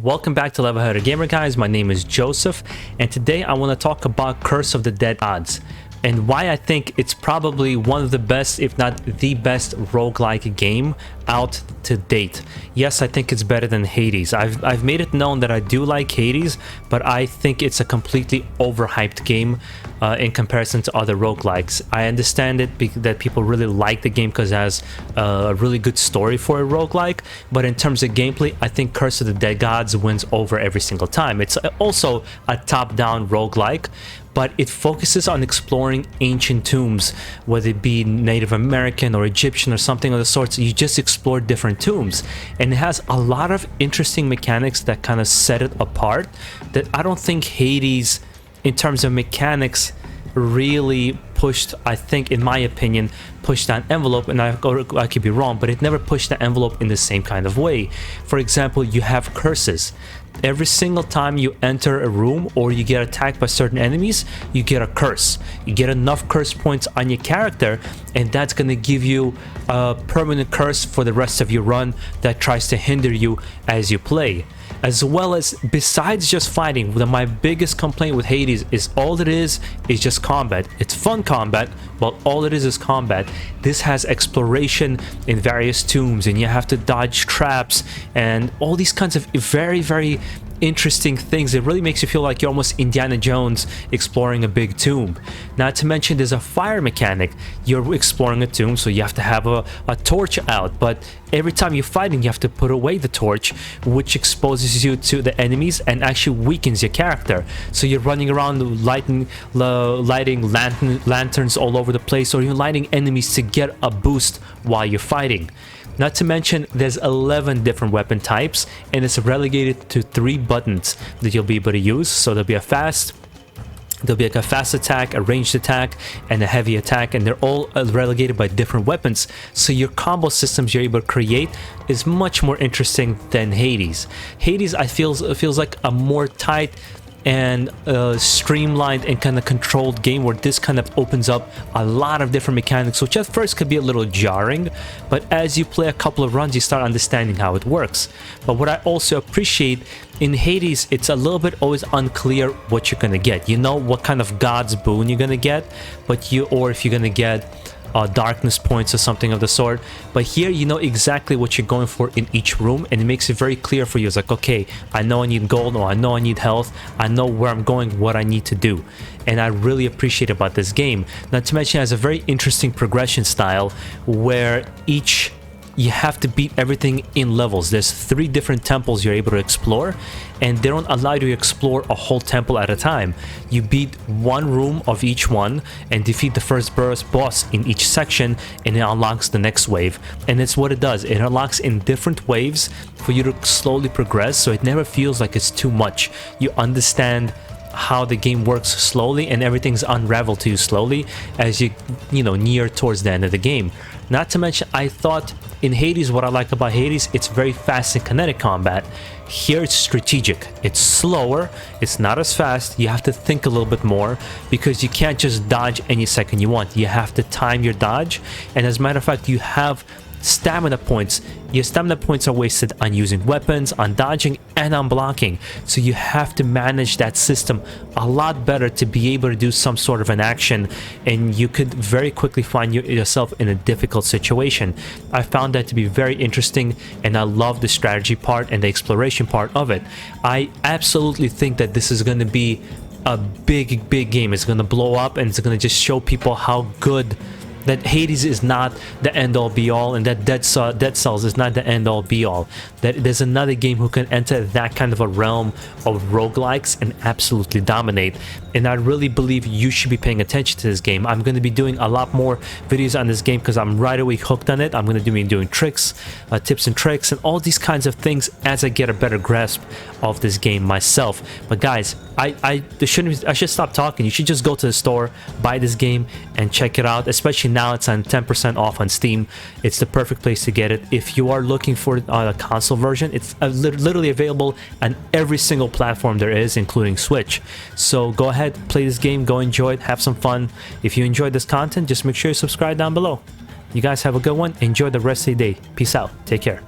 Welcome back to Level-Headed Gamer, guys. My name is Joseph, and today I want to talk about Curse of the Dead Gods and why I think it's probably one of the best, if not the best, roguelike game out to date. Yes, I think it's better than Hades. I've made it known that I do like Hades, but I think it's a completely overhyped game in comparison to other roguelikes. I understand that people really like the game because it has a really good story for a roguelike, but in terms of gameplay, I think Curse of the Dead Gods wins over every single time. It's also a top-down roguelike, but it focuses on exploring ancient tombs, whether it be Native American or Egyptian or something of the sorts. You just explore different tombs, and it has a lot of interesting mechanics that kind of set it apart that I don't think Hades, in terms of mechanics, really pushed. I think, in my opinion, pushed that envelope, and I could be wrong, but it never pushed the envelope in the same kind of way. For example, you have curses. Every single time you enter a room or you get attacked by certain enemies, you get a curse. You get enough curse points on your character, and that's going to give you a permanent curse for the rest of your run that tries to hinder you as you play. As well as, besides just fighting, my biggest complaint with Hades is all it is just combat. It's fun combat, but all it is combat. This has exploration in various tombs, and you have to dodge traps and all these kinds of very interesting things. It really makes you feel like you're almost Indiana Jones exploring a big tomb. Not to mention there's a fire mechanic. You're exploring a tomb, so you have to have a torch out, but every time you're fighting you have to put away the torch, which exposes you to the enemies and actually weakens your character. So you're running around lighting lanterns all over the place, or you're lighting enemies to get a boost while you're fighting. Not to mention there's 11 different weapon types, and it's relegated to 3 buttons that you'll be able to use. So there'll be a fast attack, a ranged attack, and a heavy attack, and they're all relegated by different weapons. So your combo systems you're able to create is much more interesting than Hades. Hades, I feels like a more tight and streamlined and kind of controlled game, where this kind of opens up a lot of different mechanics, which at first could be a little jarring, but as you play a couple of runs you start understanding how it works. But what I also appreciate in Hades, it's a little bit always unclear what you're gonna get. You know what kind of god's boon you're gonna get, or if you're gonna get darkness points or something of the sort. But here you know exactly what you're going for in each room, and it makes it very clear for you. It's like, okay, I know I need gold, or I know I need health, I know where I'm going, what I need to do. And I really appreciate about this game. Not to mention it has a very interesting progression style, where you have to beat everything in levels. There's 3 different temples you're able to explore, and they don't allow you to explore a whole temple at a time. You beat 1 room of each one and defeat the first boss in each section, and it unlocks the next wave. And it's what it does. It unlocks in different waves for you to slowly progress, so it never feels like it's too much. You understand how the game works slowly, and everything's unraveled to you slowly as you near towards the end of the game. Not to mention, I thought in Hades, what I like about Hades, it's very fast and kinetic combat. Here it's strategic. It's slower, it's not as fast. You have to think a little bit more, because you can't just dodge any second you want. You have to time your dodge, and as a matter of fact, you have stamina points. Your stamina points are wasted on using weapons, on dodging, and on blocking. So you have to manage that system a lot better to be able to do some sort of an action, and you could very quickly find yourself in a difficult situation. I found that to be very interesting, and I love the strategy part and the exploration part of it. I absolutely think that this is going to be a big game. It's going to blow up, and it's going to just show people how good that Hades is not the end-all be-all, and that Dead Cells is not the end-all be-all. That there's another game who can enter that kind of a realm of roguelikes and absolutely dominate. And I really believe you should be paying attention to this game. I'm going to be doing a lot more videos on this game because I'm right away hooked on it. I'm going to be doing tricks, tips and tricks, and all these kinds of things as I get a better grasp of this game myself. But guys, I should stop talking. You should just go to the store, buy this game, and check it out. Especially now it's on 10% off on Steam. It's the perfect place to get it. If you are looking for a console version, it's literally available on every single platform there is, including Switch. So go ahead, play this game, go enjoy it, have some fun. If you enjoyed this content, just make sure you subscribe down below. You guys have a good one. Enjoy the rest of the day. Peace out. Take care.